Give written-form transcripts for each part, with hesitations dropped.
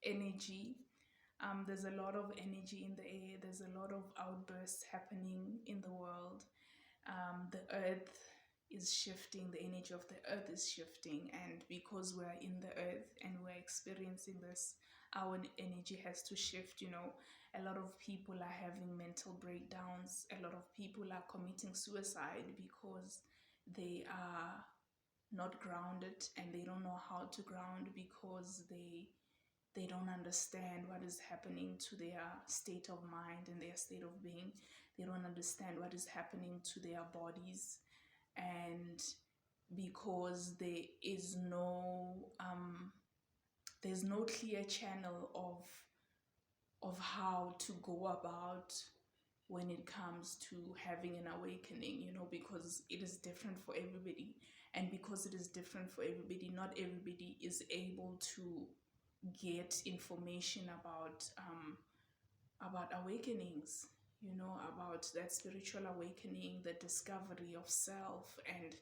energy. There's a lot of energy in the air. There's a lot of outbursts happening in the world. The earth is shifting, the energy of the earth is shifting, and because we're in the earth and we're experiencing this, our energy has to shift. A lot of people are having mental breakdowns, a lot of people are committing suicide because they are not grounded and they don't know how to ground because they don't understand what is happening to their state of mind and their state of being. They don't understand what is happening to their bodies. And because there's no clear channel of how to go about when it comes to having an awakening, because it is different for everybody. And because it is different for everybody, not everybody is able to get information about awakenings, about that spiritual awakening, the discovery of self. And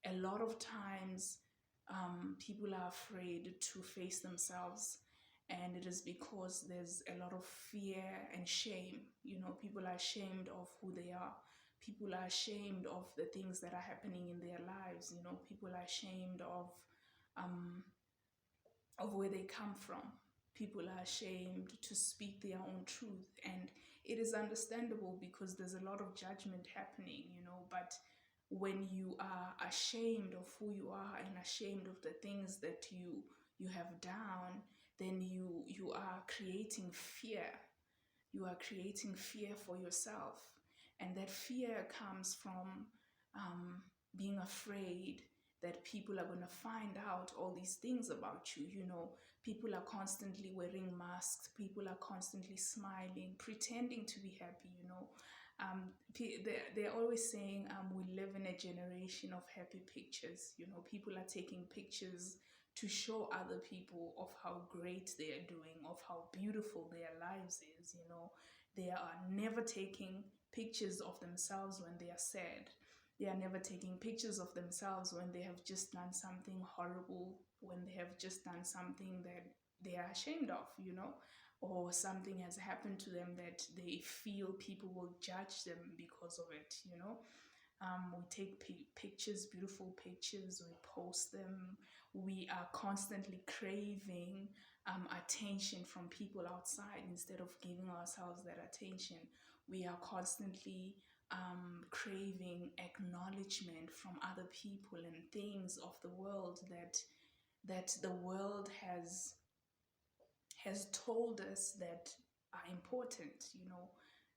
a lot of times, people are afraid to face themselves, and it is because there's a lot of fear and shame. People are ashamed of who they are. People are ashamed of the things that are happening in their lives. People are ashamed um, of where they come from. People are ashamed to speak their own truth, and it is understandable because there's a lot of judgment happening, but when you are ashamed of who you are and ashamed of the things that you have done, then you are creating fear. You are creating fear for yourself, and that fear comes from being afraid that people are going to find out all these things about you. People are constantly wearing masks, people are constantly smiling, pretending to be happy. They're always saying, we live in a generation of happy pictures. People are taking pictures to show other people of how great they are doing, of how beautiful their lives is. They are never taking pictures of themselves when they are sad. They are never taking pictures of themselves when they have just done something horrible, when they have just done something that they are ashamed of, or something has happened to them that they feel people will judge them because of it. We take pictures, beautiful pictures, we post them. We are constantly craving attention from people outside instead of giving ourselves that attention. We are constantly craving acknowledgement from other people and things of the world that the world has told us that are important.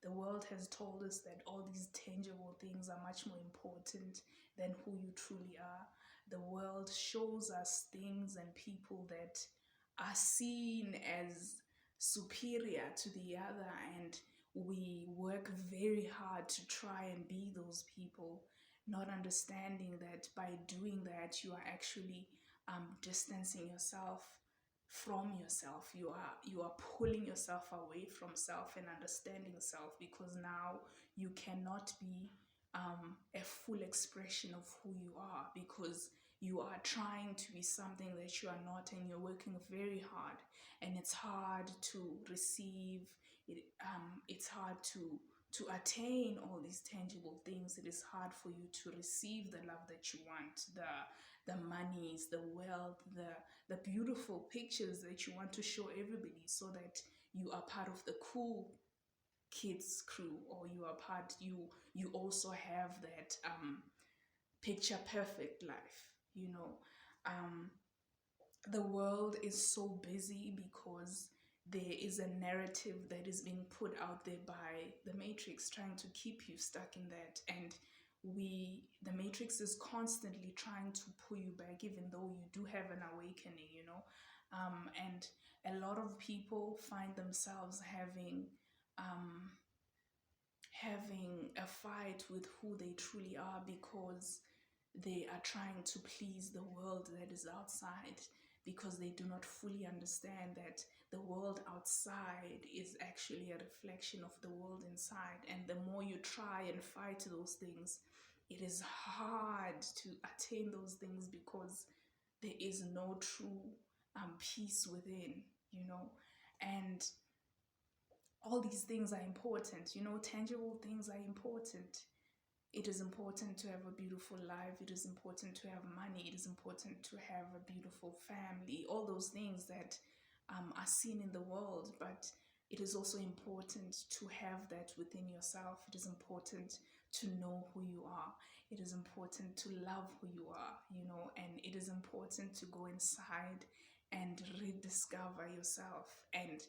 The world has told us that all these tangible things are much more important than who you truly are. The world shows us things and people that are seen as superior to the other, and we work very hard to try and be those people, not understanding that by doing that you are actually distancing yourself from yourself. You are pulling yourself away from self and understanding self, because now you cannot be a full expression of who you are, because you are trying to be something that you are not, and you're working very hard, and it's hard to receive it. It's hard to attain all these tangible things. It is hard for you to receive the love that you want, the monies, the wealth, the beautiful pictures that you want to show everybody, so that you are part of the cool kids crew, or you also have that picture perfect life. um the world is so busy because there is a narrative that is being put out there by the matrix, trying to keep you stuck in that. And the matrix is constantly trying to pull you back, even though you do have an awakening. And a lot of people find themselves um, having a fight with who they truly are, because they are trying to please the world that is outside, because they do not fully understand that the world outside is actually a reflection of the world inside. And the more you try and fight those things, it is hard to attain those things, because there is no true peace within. you know. And all these things are important, you know, tangible things are important. It is important to have a beautiful life. It is important to have money. It is important to have a beautiful family. All those things that are seen in the world, but it is also important to have that within yourself. It is important to know who you are. It is important to love who you are, you know, and it is important to go inside and rediscover yourself. And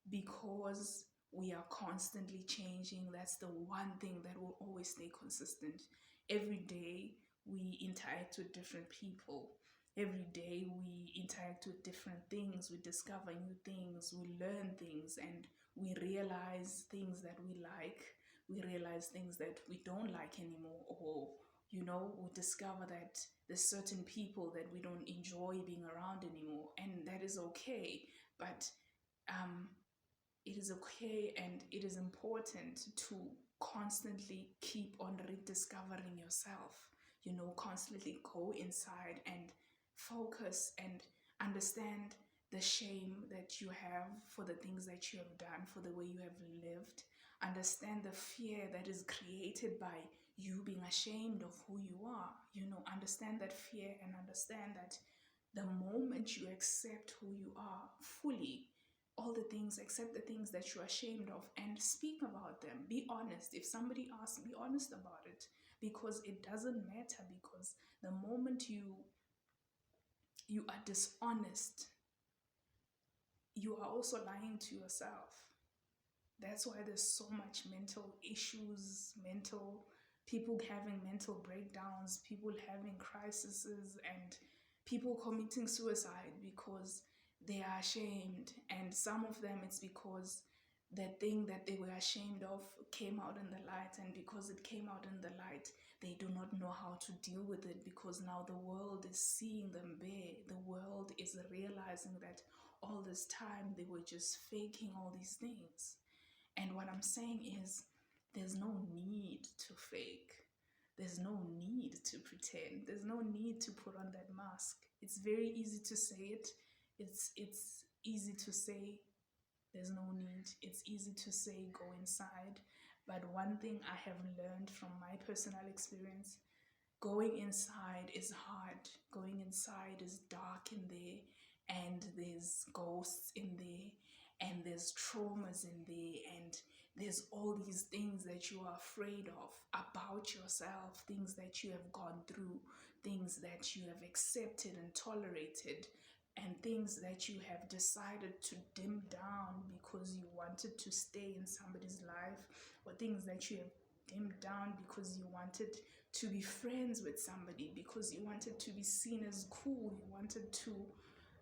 because we are constantly changing, that's the one thing that will always stay consistent. Every day we interact with different people. Every day we interact with different things. We discover new things. We learn things, and we realize things that we like. We realize things that we don't like anymore, or you know, we discover that there's certain people that we don't enjoy being around anymore, and that is okay. But um, it is okay, and it is important to constantly keep on rediscovering yourself, you know, constantly go inside and focus and understand the shame that you have for the things that you have done, for the way you have lived. Understand the fear that is created by you being ashamed of who you are, you know. Understand that fear, and understand that the moment you accept who you are fully, all the things, accept the things that you're ashamed of, and speak about them. Be honest. If somebody asks, be honest about it, because it doesn't matter. Because the moment you are dishonest, you are also lying to yourself. That's why there's so much mental issues, mental people having mental breakdowns, people having crises, and people committing suicide because they are ashamed. And some of them, it's because the thing that they were ashamed of came out in the light, and because it came out in the light, they do not know how to deal with it, because now the world is seeing them bare. The world is realizing that all this time they were just faking all these things. And what I'm saying is, there's no need to fake. There's no need to pretend. There's no need to put on that mask. It's very easy to say it. It's easy to say there's no need. It's easy to say go inside. But one thing I have learned from my personal experience, going inside is hard. Going inside is dark in there, and there's ghosts in there, and there's traumas in there, and there's all these things that you are afraid of about yourself, things that you have gone through, things that you have accepted and tolerated, and things that you have decided to dim down because you wanted to stay in somebody's life, or things that you have dimmed down because you wanted to be friends with somebody, because you wanted to be seen as cool, you wanted to,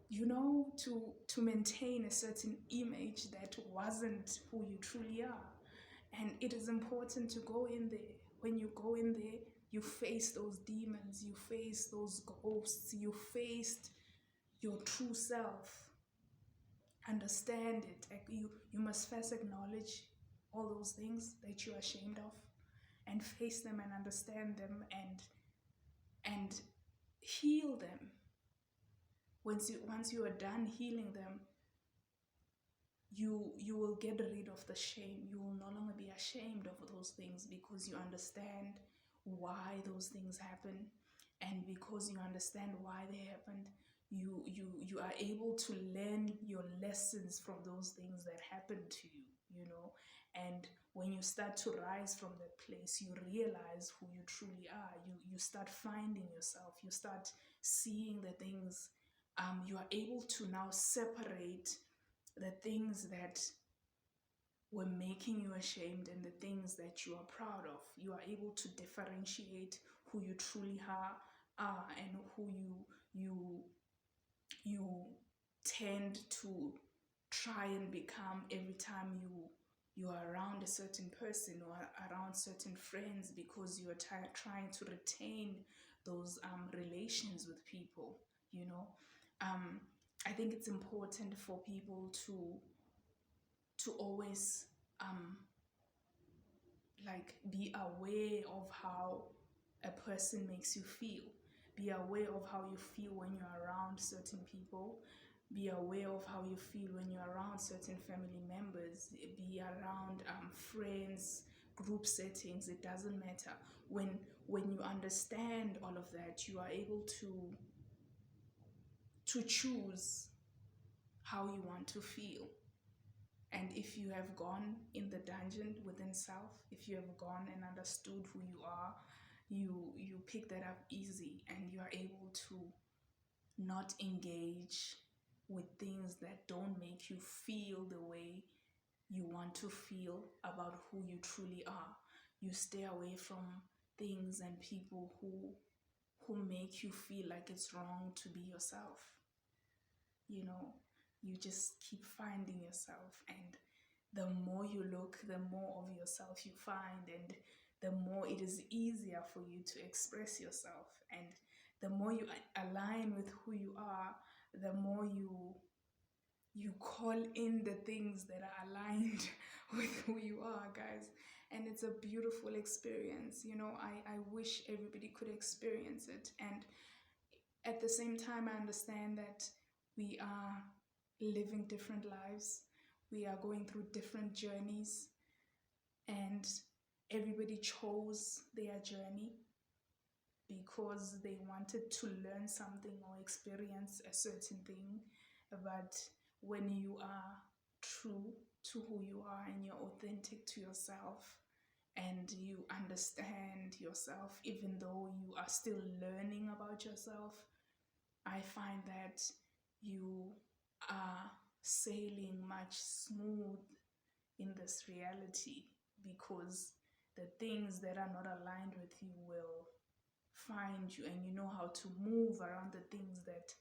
you know, to maintain a certain image that wasn't who you truly are. And it is important to go in there. When you go in there, you face those demons, you face those ghosts, you faced your true self. Understand it. Like you must first acknowledge all those things that you're ashamed of, and face them and understand them, and heal them. Once you are done healing them, you will get rid of the shame. You will no longer be ashamed of those things, because you understand why those things happen. And because you understand why they happened, you are able to learn your lessons from those things that happened to you, you know. And when you start to rise from that place, you realize who you truly are. You start finding yourself. You start seeing the things. You are able to now separate the things that were making you ashamed and the things that you are proud of. You are able to differentiate who you truly are, and who you tend to try and become every time you are around a certain person or around certain friends, because you are trying to retain those relations with people, you know. I think it's important for people to always like be aware of how a person makes you feel. Be aware of how you feel when you're around certain people. Be aware of how you feel when you're around certain family members, be around friends, group settings. It doesn't matter. When you understand all of that, you are able to choose how you want to feel. And if you have gone in the dungeon within self, if you have gone and understood who you are, you pick that up easy, and you are able to not engage with things that don't make you feel the way you want to feel about who you truly are. You stay away from things and people who make you feel like it's wrong to be yourself. You know, you just keep finding yourself, and the more you look, the more of yourself you find, and the more it is easier for you to express yourself. And the more you align with who you are, the more you call in the things that are aligned with who you are, guys. And it's a beautiful experience. I wish everybody could experience it. And at the same time, I understand that we are living different lives, we are going through different journeys, and everybody chose their journey because they wanted to learn something or experience a certain thing. But when you are true to who you are and you're authentic to yourself and you understand yourself, even though you are still learning about yourself, I find that you are sailing much smooth in this reality, because the things that are not aligned with you will find you, and you know how to move around the things that